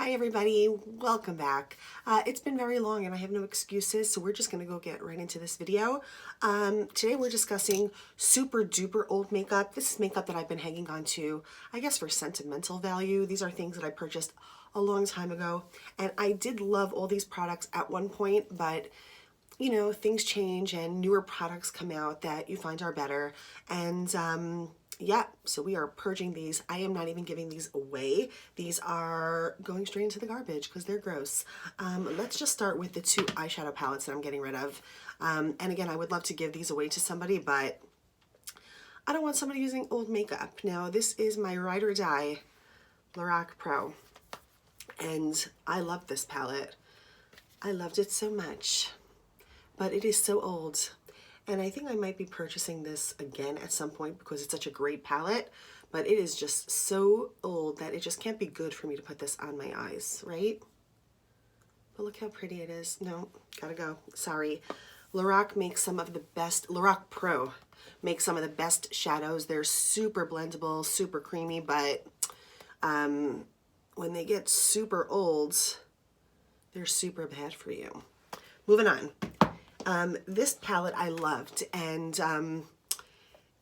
Hi everybody, welcome back. It's been very long and I have no excuses, so we're just gonna go get right into this video. Today we're discussing super duper old makeup. This is makeup that I've been hanging on to, I guess, for sentimental value. These are things that I purchased a long time ago, and I did love all these products at one point, but you know, things change and newer products come out that you find are better. And yeah, so we are purging these. I am not even giving these away. These are going straight into the garbage because they're gross. Let's just start with the two eyeshadow palettes that I'm getting rid of. And again, I would love to give these away to somebody, but I don't want somebody using old makeup. Now, this is my Ride or Die Lorac Pro, and I love this palette. I loved it so much, but it is so old. And I think I might be purchasing this again at some point because it's such a great palette, but it is just so old that it just can't be good for me to put this on my eyes, right? But look how pretty it is. No, gotta go, sorry. Lorac makes some of the best, Lorac Pro makes some of the best shadows. They're super blendable, super creamy, but when they get super old, they're super bad for you. Moving on. This palette I loved, and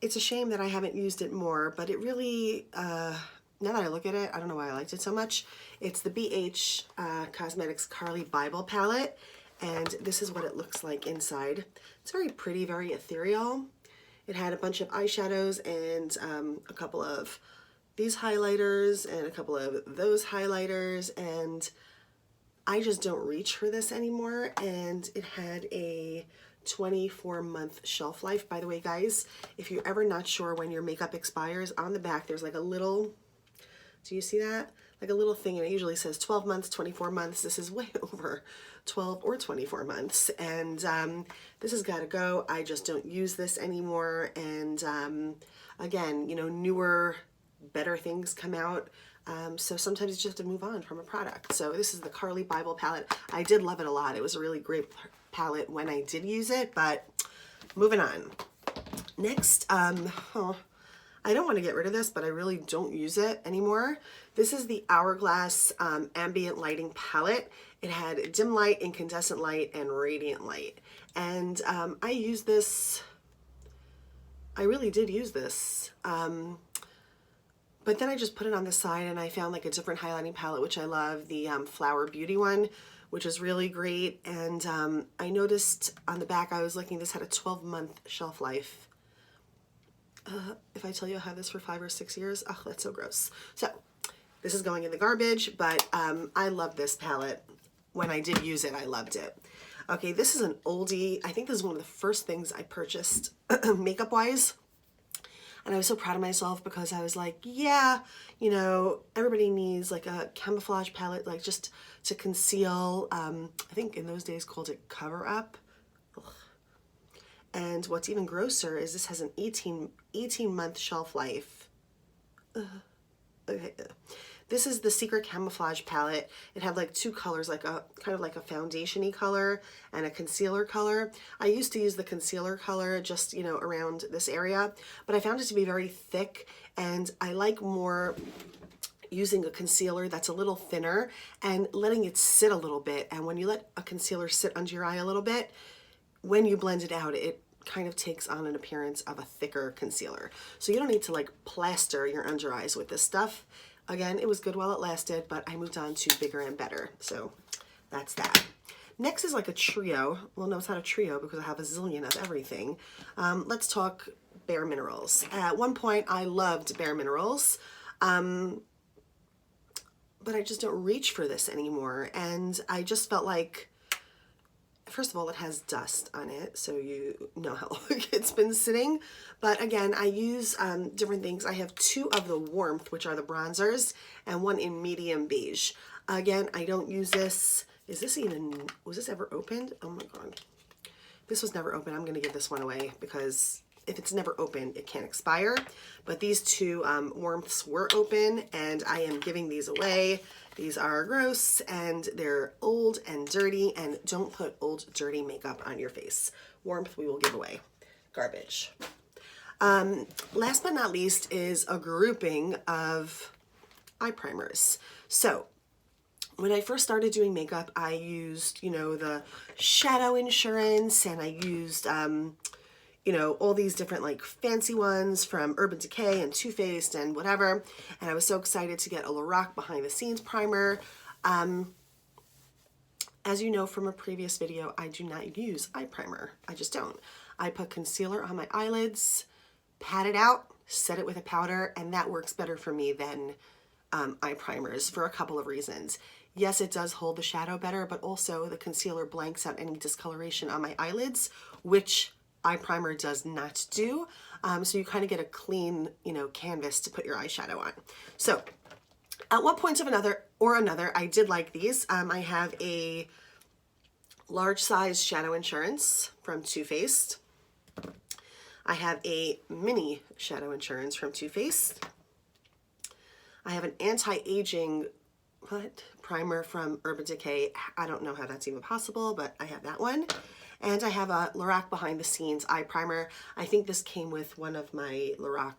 it's a shame that I haven't used it more, but it really, now that I look at it, I don't know why I liked it so much. It's the BH Cosmetics Carli Bel palette, and this is what it looks like inside. It's very pretty, very ethereal. It had a bunch of eyeshadows and a couple of these highlighters and a couple of those highlighters, and I just don't reach for this anymore. And it had a 24-month shelf life. By the way, guys, if you're ever not sure when your makeup expires, on the back there's like a little, do you see that? Like a little thing, and it usually says 12 months, 24 months. This is way over 12 or 24 months. And this has got to go. I just don't use this anymore. And again, you know, newer, better things come out. So sometimes you just have to move on from a product. So this is the Carli Bel palette. I did love it a lot. It was a really great palette when I did use it, but moving on. Next, I don't want to get rid of this, but I really don't use it anymore. This is the Hourglass Ambient Lighting Palette. It had dim light, incandescent light, and radiant light. And I used this, I really did use this. But then I just put it on the side and I found like a different highlighting palette, which I love, the Flower Beauty one, which is really great. And I noticed on the back, I was looking, this had a 12-month shelf life. If I tell you I have this for 5 or 6 years, oh, that's so gross. So this is going in the garbage, but I love this palette. When I did use it, I loved it. Okay, this is an oldie. I think this is one of the first things I purchased makeup-wise. And I was so proud of myself because I was like, yeah, you know, everybody needs like a camouflage palette, like just to conceal, I think in those days called it cover up. Ugh. And what's even grosser is this has an 18-month shelf life. Okay. This is the Secret Camouflage Palette. It had like two colors, like a kind of like a foundation-y color and a concealer color. I used to use the concealer color just, you know, around this area, but I found it to be very thick, and I like more using a concealer that's a little thinner and letting it sit a little bit. And when you let a concealer sit under your eye a little bit, when you blend it out, it kind of takes on an appearance of a thicker concealer. So you don't need to like plaster your under eyes with this stuff. Again, it was good while it lasted, but I moved on to bigger and better. So that's that. Next is like a trio. Well, no, it's not a trio because I have a zillion of everything. Let's talk Bare Minerals. At one point, I loved Bare Minerals, but I just don't reach for this anymore. And I just felt like, first of all, it has dust on it, so you know how long it's been sitting. But again, I use different things. I have two of the Warmth, which are the bronzers, and one in medium beige. Again, I don't use this. Is this even, was this ever opened? Oh my God. This was never open. I'm gonna give this one away because if it's never open, it can't expire. But these two Warmths were open, and I am giving these away. These are gross, and they're old and dirty, and don't put old, dirty makeup on your face. Warmth we will give away. Garbage. Last but not least is a grouping of eye primers. So when I first started doing makeup, I used, you know, the Shadow Insurance, and I used, you know, all these different like fancy ones from Urban Decay and Too Faced and whatever. And I was so excited to get a Lorac Behind the Scenes primer. As you know from a previous video, I do not use eye primer. I just don't. I put concealer on my eyelids, pat it out, set it with a powder, and that works better for me than eye primers for a couple of reasons. Yes, it does hold the shadow better, but also the concealer blanks out any discoloration on my eyelids, which eye primer does not do. So you kind of get a clean, you know, canvas to put your eyeshadow on. So at one point or another, I did like these. I have a large size Shadow Insurance from Too Faced. I have a mini Shadow Insurance from Too Faced. I have an anti-aging primer from Urban Decay. I don't know how that's even possible, but I have that one. And I have a Lorac Behind the Scenes eye primer. I think this came with one of my Lorac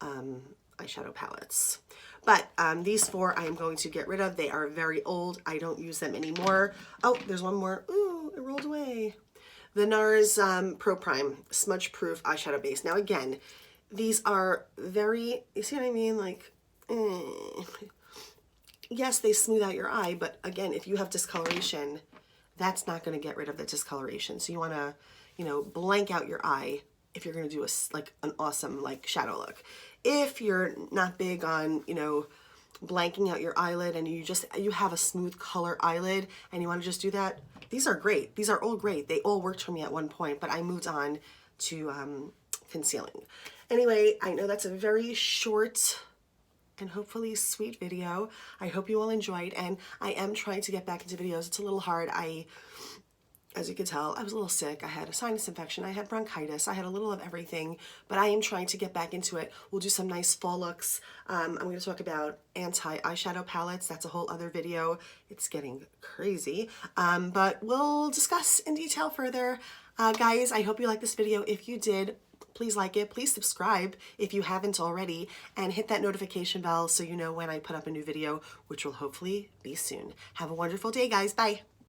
eyeshadow palettes. But these four I am going to get rid of. They are very old. I don't use them anymore. Oh, there's one more. Ooh, it rolled away. The NARS Pro Prime Smudge Proof Eyeshadow Base. Now again, these are very, you see what I mean? Like, yes, they smooth out your eye, but again, if you have discoloration, that's not going to get rid of the discoloration. So you want to, you know, blank out your eye if you're going to do an awesome like shadow look. If you're not big on, you know, blanking out your eyelid and you have a smooth color eyelid and you want to just do that, these are great. These are all great. They all worked for me at one point, but I moved on to concealing. Anyway, I know that's a very short and hopefully sweet video. I hope you all enjoyed, and I am trying to get back into videos. It's a little hard. As you can tell, I was a little sick. I had a sinus infection. I had bronchitis. I had a little of everything, but I am trying to get back into it. We'll do some nice fall looks. I'm going to talk about anti-eyeshadow palettes. That's a whole other video. It's getting crazy, but we'll discuss in detail further. Guys, I hope you liked this video. If you did, please like it. Please subscribe if you haven't already, and hit that notification bell so you know when I put up a new video, which will hopefully be soon. Have a wonderful day, guys. Bye.